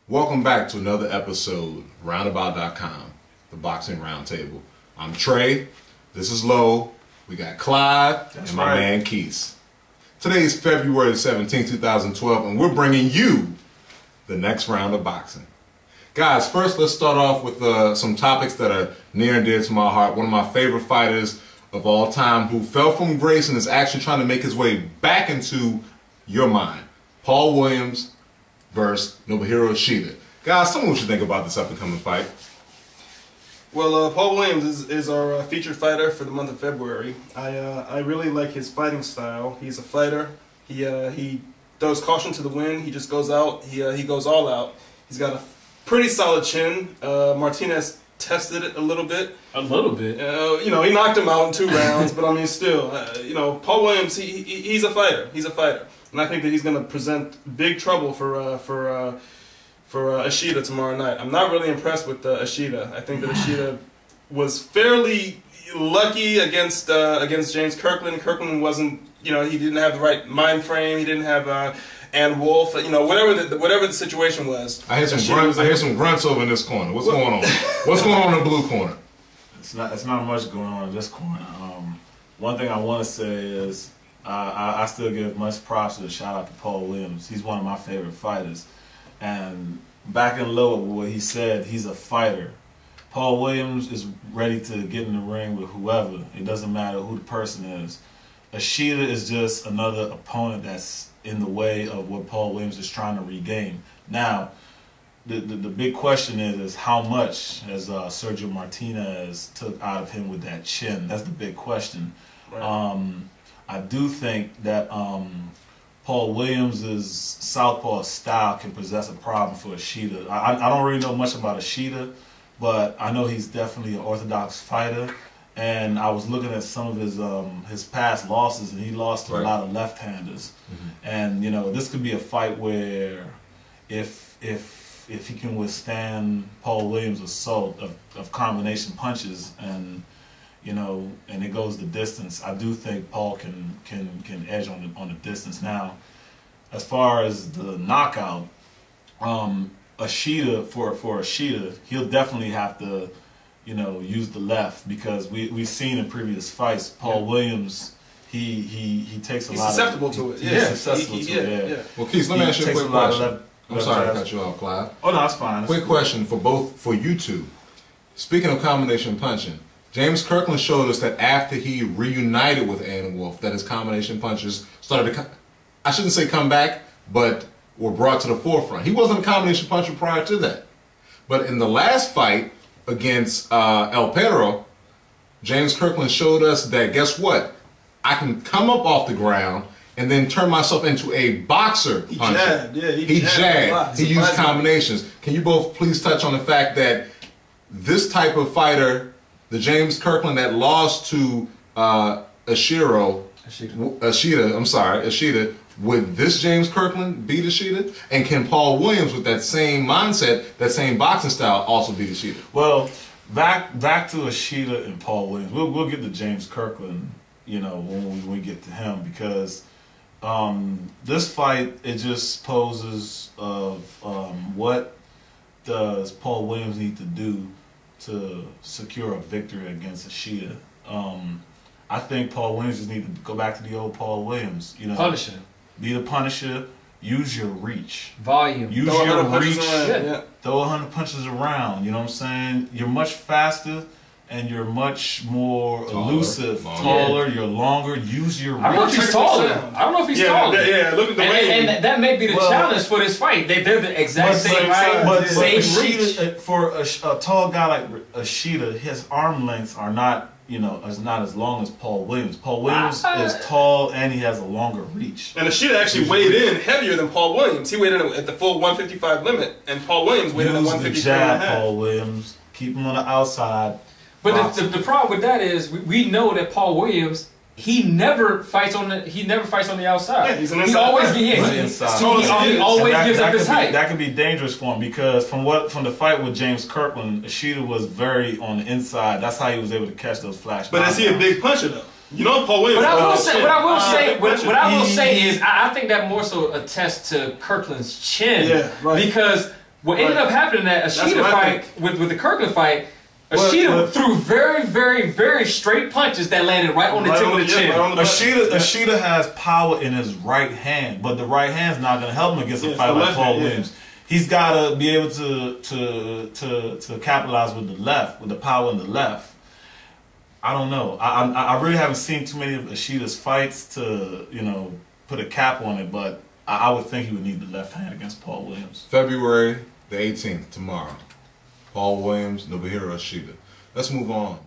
Welcome back to another episode, Roundabout.com, the Boxing Roundtable. I'm Trey, this is Lo, we got Clive, and my man Keith. Today is February 17, 2012, and we're bringing you the next round of boxing. Guys, first let's start off with some topics that are near and dear to my heart. One of my favorite fighters of all time who fell from grace and is actually trying to make his way back into your mind. Paul Williams versus Nobuhiro Ishida. Guys, tell me what you think about this up-and-coming fight. Well, Paul Williams is our featured fighter for the month of February. I really like his fighting style. He's a fighter. He throws caution to the wind. He just goes out. He goes all out. He's got a pretty solid chin. Martinez tested it a little bit. A little bit. You know, he knocked him out in 2 rounds, but I mean, still, you know, Paul Williams, he's a fighter. He's a fighter. And I think that he's going to present big trouble for Ishida tomorrow night. I'm not really impressed with Ishida. I think that Ishida was fairly lucky against James Kirkland. Kirkland wasn't, you know, he didn't have the right mind frame. He didn't have Ann Wolf. You know, whatever the situation was. I hear some grunts over in this corner. What's going on? What's going on in the blue corner? It's not much going on in this corner. One thing I want to say is I still give much props to the shout out to Paul Williams. He's one of my favorite fighters. And back in low, what he said, he's a fighter. Paul Williams is ready to get in the ring with whoever. It doesn't matter who the person is. Ishida is just another opponent that's in the way of what Paul Williams is trying to regain. Now, the big question is how much has Sergio Martinez took out of him with that chin? That's the big question. Right. I do think that Paul Williams' southpaw style can possess a problem for Ishida. I don't really know much about Ishida, but I know he's definitely an orthodox fighter. And I was looking at some of his past losses, and he lost to a lot of left-handers. Mm-hmm. And you know, this could be a fight where if he can withstand Paul Williams' assault of combination punches and you know, and it goes the distance, I do think Paul can edge on the distance. Now, as far as the knockout, Ishida for Ishida, he'll definitely have to, you know, use the left because we've seen in previous fights, Paul Williams, he takes a lot. He's susceptible to it. He's susceptible to it. Yeah. Well, Keith, let me ask you a quick question. I'm sorry to cut you off, Clive. Oh no, that's fine. Quick question for you two. Speaking of combination punching, James Kirkland showed us that after he reunited with Ann Wolf, that his combination punches started to, I shouldn't say come back, but were brought to the forefront. He wasn't a combination puncher prior to that. But in the last fight against El Perro, James Kirkland showed us that, guess what? I can come up off the ground and then turn myself into a boxer puncher. He jabbed. He used combinations. Can you both please touch on the fact that this type of fighter, the James Kirkland that lost to Ishida, would this James Kirkland beat Ishida? And can Paul Williams, with that same mindset, that same boxing style, also beat Ishida? Well, back to Ishida and Paul Williams. We'll get to James Kirkland, you know, when we get to him, because this fight, it just poses of what does Paul Williams need to do to secure a victory against Ishida. I think Paul Williams just need to go back to the old Paul Williams. You know, Punisher. Be the Punisher. Use your reach. Volume. Use your reach. Throw 100 punches around. You know what I'm saying? You're much faster and you're much more elusive, taller. You're longer. Use your reach. I don't know if he's taller. I don't know if he's taller. Yeah, look at the way. And that may be the challenge for this fight. They're the exact same reach. For a tall guy like Ishida, his arm lengths are not, you know, not as long as Paul Williams. Paul Williams is tall and he has a longer reach. And Ishida actually weighed in heavier than Paul Williams. He weighed in at the full 155 limit, and Paul Williams weighed in at 155 and a half. Paul Williams, keep him on the outside. But the problem with that is we know that Paul Williams, he never fights on the outside. Yeah, he's an inside. He always he always gives up his height. That can be dangerous for him because from the fight with James Kirkland, Ishida was very on the inside. That's how he was able to catch those flash. But is he a big puncher though? You know Paul Williams. What I will say is I think that more so attests to Kirkland's chin. Yeah, right. Because What ended up happening in that Ishida what I fight with the Kirkland fight, Ishida threw very, very, very straight punches that landed right on the tip of the chin. Ishida has power in his right hand, but the right hand's not going to help him against a fight like Paul Williams. He's got to be able to capitalize with the left, with the power in the left. I don't know. I really haven't seen too many of Ishida's fights to, you know, put a cap on it, but I would think he would need the left hand against Paul Williams. February the 18th, tomorrow. Paul Williams, Nobuhiro Ishida. Let's move on.